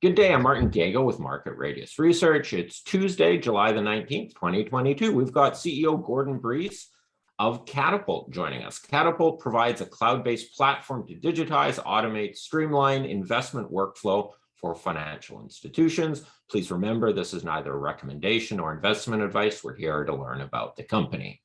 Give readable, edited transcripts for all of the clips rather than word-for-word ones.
Good day, I'm Martin Gago with Market Radius Research. It's Tuesday, July the 19th, 2022. We've got CEO Gordon Breese of Katipult joining us. Katipult provides a cloud-based platform to digitize, automate, streamline investment workflow for financial institutions. Please remember, this is neither a recommendation or investment advice. We're here to learn about the company.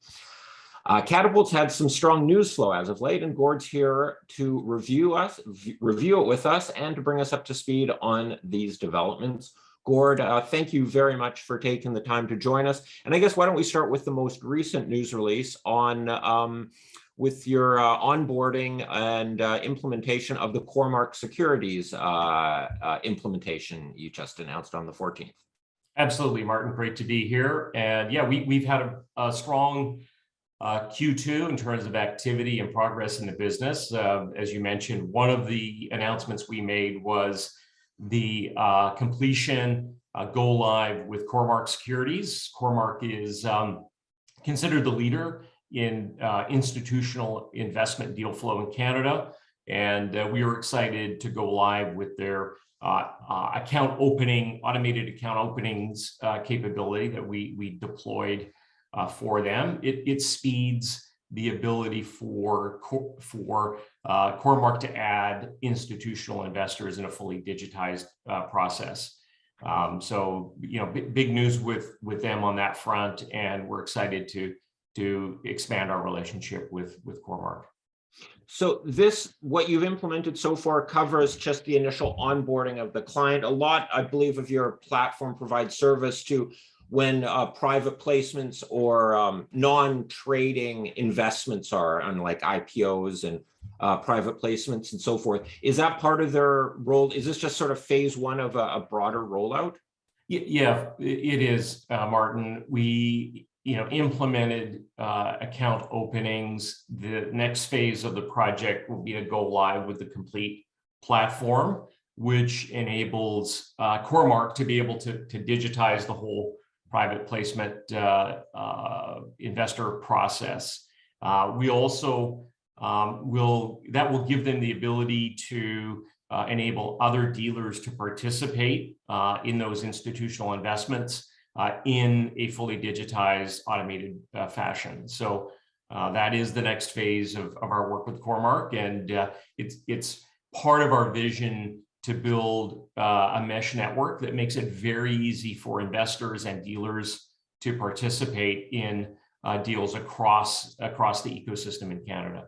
Katipult's had some strong news flow as of late, and Gord's here to review it with us and to bring us up to speed on these developments. Gord, thank you very much for taking the time to join us. And I guess why don't we start with the most recent news release on with your onboarding and implementation of the Cormark Securities implementation you just announced on the 14th. Absolutely, Martin. Great to be here. And yeah, we've had a strong Q2 in terms of activity and progress in the business. As you mentioned, one of the announcements we made was the completion, go live with Cormark Securities. Cormark is considered the leader in institutional investment deal flow in Canada. And we are excited to go live with their automated account openings capability that we deployed for them. It speeds the ability for Cormark to add institutional investors in a fully digitized process. So, big news with them on that front, and we're excited to expand our relationship with Cormark. So what you've implemented so far covers just the initial onboarding of the client. A lot, I believe, of your platform provides service to when private placements or non-trading investments are on like IPOs and private placements and so forth. Is that part of their role? Is this just sort of phase one of a broader rollout? Yeah, it is, Martin. We implemented account openings. The next phase of the project will be to go live with the complete platform, which enables Cormark to be able to digitize the whole private placement investor process. We also that will give them the ability to enable other dealers to participate in those institutional investments in a fully digitized, automated fashion. So that is the next phase of our work with Cormark, and it's part of our vision to build a mesh network that makes it very easy for investors and dealers to participate in deals across the ecosystem in Canada.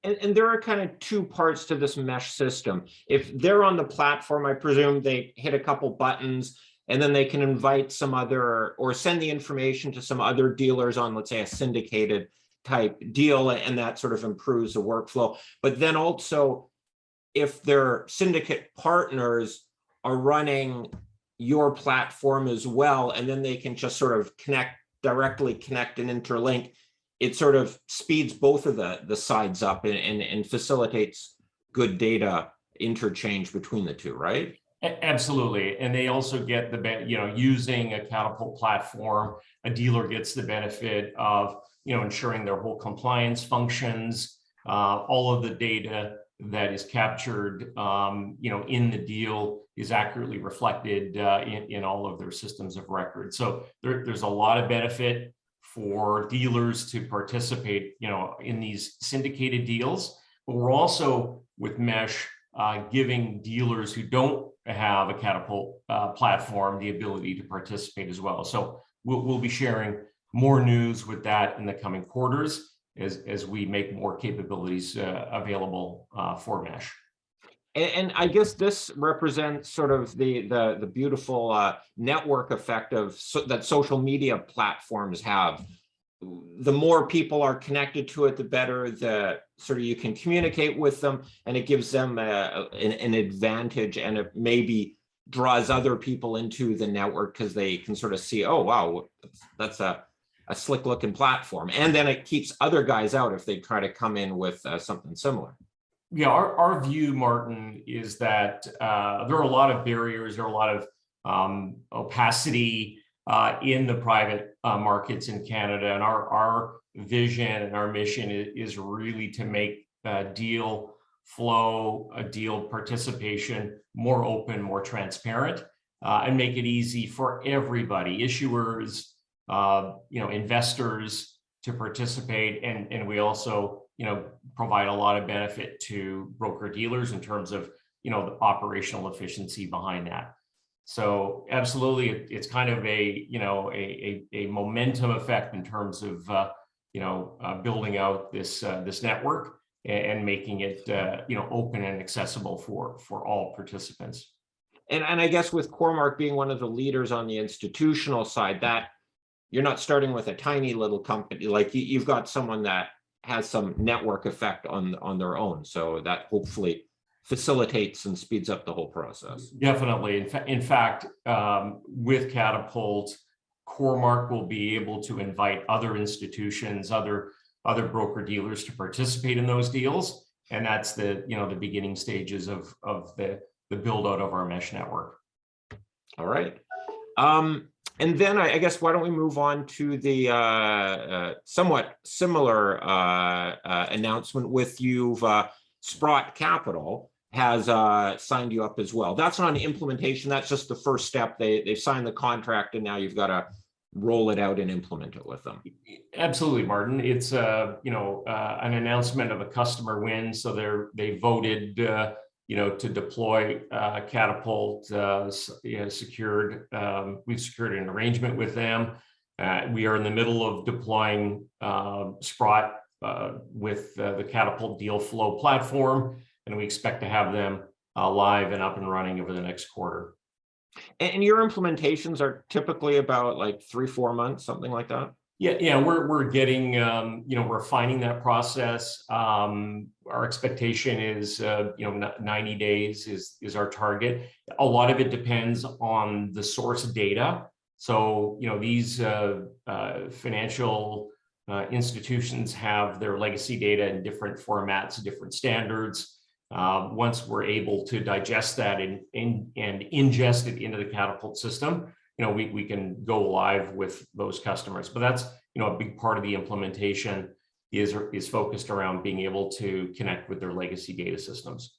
And there are kind of two parts to this mesh system. If they're on the platform, I presume they hit a couple buttons and then they can invite some other or send the information to some other dealers on, let's say, a syndicated type deal, and that sort of improves the workflow. But then also, if their syndicate partners are running your platform as well, and then they can just sort of directly connect and interlink, it sort of speeds both of the sides up and facilitates good data interchange between the two, right? Absolutely. And they also get using a Katipult platform, a dealer gets the benefit of, ensuring their whole compliance functions, all of the data that is captured, in the deal is accurately reflected in all of their systems of record. So there's a lot of benefit for dealers to participate, in these syndicated deals. But we're also, with Mesh, giving dealers who don't have a Katipult platform the ability to participate as well. So we'll be sharing more news with that in the coming quarters as we make more capabilities available for Mesh. And I guess this represents sort of the beautiful network effect that social media platforms have. The more people are connected to it, the better the sort of you can communicate with them, and it gives them an advantage, and it maybe draws other people into the network because they can sort of see, oh wow, that's a slick looking platform, and then it keeps other guys out if they try to come in with something similar. Yeah, our view, Martin, is that there are a lot of barriers, there are a lot of opacity in the private markets in Canada, and our vision and our mission is really to make deal flow, deal participation more open, more transparent, and make it easy for everybody, issuers, investors to participate. And we also, provide a lot of benefit to broker dealers in terms of, the operational efficiency behind that. So absolutely, it's kind of a momentum effect in terms of, building out this network and making it, open and accessible for all participants. And I guess with Cormark being one of the leaders on the institutional side, that you're not starting with a tiny little company, like you've got someone that has some network effect on their own. So that hopefully facilitates and speeds up the whole process. Definitely. In fact, with Katipult, Cormark will be able to invite other institutions, other broker dealers to participate in those deals. And that's the beginning stages of the build out of our mesh network. All right. And then I guess, why don't we move on to the somewhat similar announcement with you've Sprott Capital has signed you up as well. That's not an implementation. That's just the first step. They've signed the contract and now you've got to roll it out and implement it with them. Absolutely, Martin. It's an announcement of a customer win. So they voted to deploy Katipult. We've secured an arrangement with them. We are in the middle of deploying Sprott with the Katipult deal flow platform, and we expect to have them live and up and running over the next quarter. And your implementations are typically about like 3-4 months, something like that? Yeah, we're getting, we're finding that process. Our expectation is, 90 days is our target. A lot of it depends on the source data. So, these financial institutions have their legacy data in different formats, different standards. Once we're able to digest that and ingest it into the Katipult system, we can go live with those customers. But that's, a big part of the implementation is focused around being able to connect with their legacy data systems.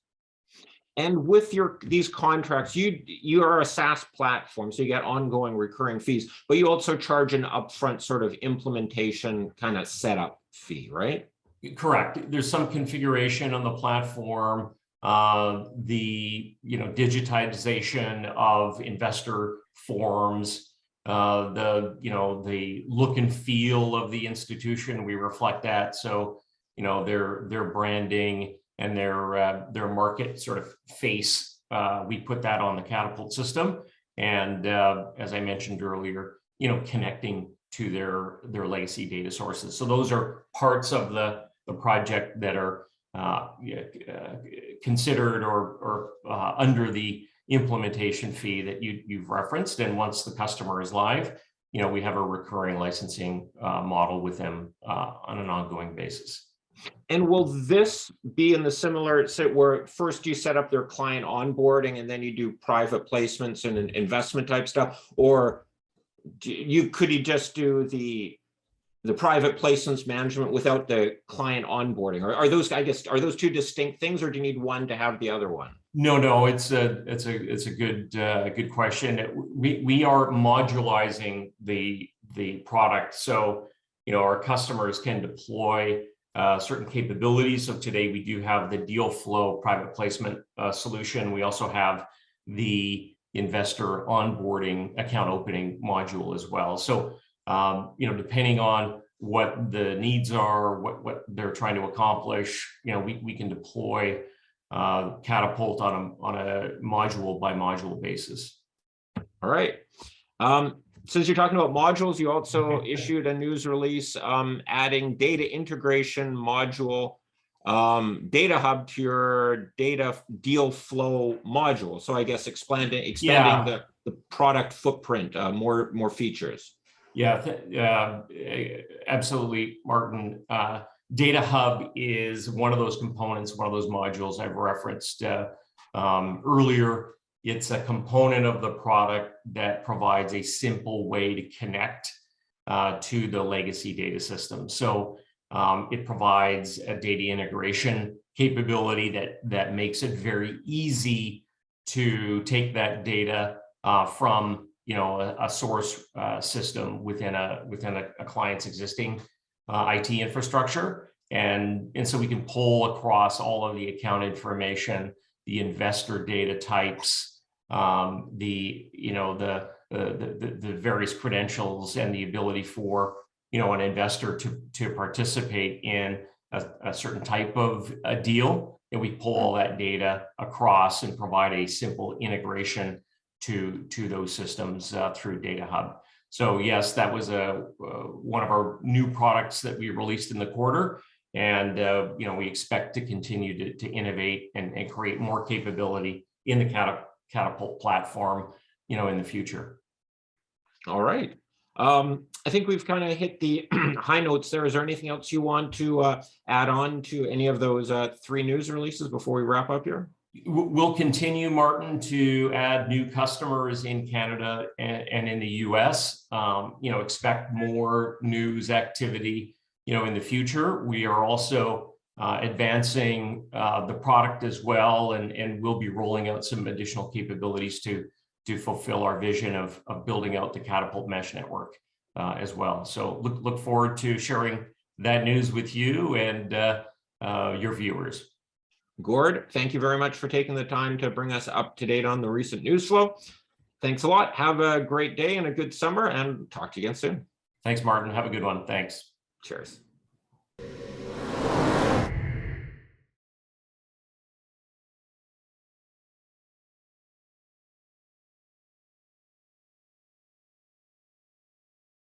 And with these contracts, you are a SaaS platform, so you get ongoing recurring fees, but you also charge an upfront sort of implementation kind of setup fee, right? Correct. There's some configuration on the platform, the digitization of investor forms, the look and feel of the institution. We reflect that. So their branding and their market sort of face. We put that on the Katipult system, and as I mentioned earlier, connecting to their legacy data sources. So those are parts of the project that are considered or under the implementation fee that you've referenced. And once the customer is live, we have a recurring licensing model with them on an ongoing basis. And will this be in the similar, where first you set up their client onboarding and then you do private placements and investment type stuff, or could you just do the private placements management without the client onboarding? Or are those two distinct things, or do you need one to have the other one? No, it's a good question. We are modularizing the product, so our customers can deploy certain capabilities. So today we do have the deal flow private placement solution. We also have the investor onboarding account opening module as well. So depending on what the needs are, what they're trying to accomplish, we can deploy Katipult on a module by module basis. All right. Since you're talking about modules, you also issued a news release adding data integration module, data hub to your data deal flow module. So I guess expanding the product footprint, more features. Yeah, absolutely, Martin. Data Hub is one of those components, one of those modules I've referenced earlier. It's a component of the product that provides a simple way to connect to the legacy data system. So, It provides a data integration capability that makes it very easy to take that data from a source system within a client's existing IT infrastructure, and so we can pull across all of the account information, the investor data types, the various credentials, and the ability for an investor to participate in a certain type of a deal, and we pull all that data across and provide a simple integration to those systems through Data Hub. So yes, that was one of our new products that we released in the quarter, and we expect to continue to innovate and create more capability in the Katipult platform, in the future. All right. I think we've kind of hit the high notes there. Is there anything else you want to add on to any of those 3 news releases before we wrap up here? We'll continue, Martin, to add new customers in Canada and in the US. Expect more news activity, in the future. We are also advancing the product as well, and we'll be rolling out some additional capabilities to fulfill our vision of building out the Katipult Mesh Network as well. So look forward to sharing that news with you and your viewers. Gord, thank you very much for taking the time to bring us up to date on the recent news flow. Thanks a lot. Have a great day and a good summer, and talk to you again soon. Thanks, Martin. Have a good one. Thanks. Cheers.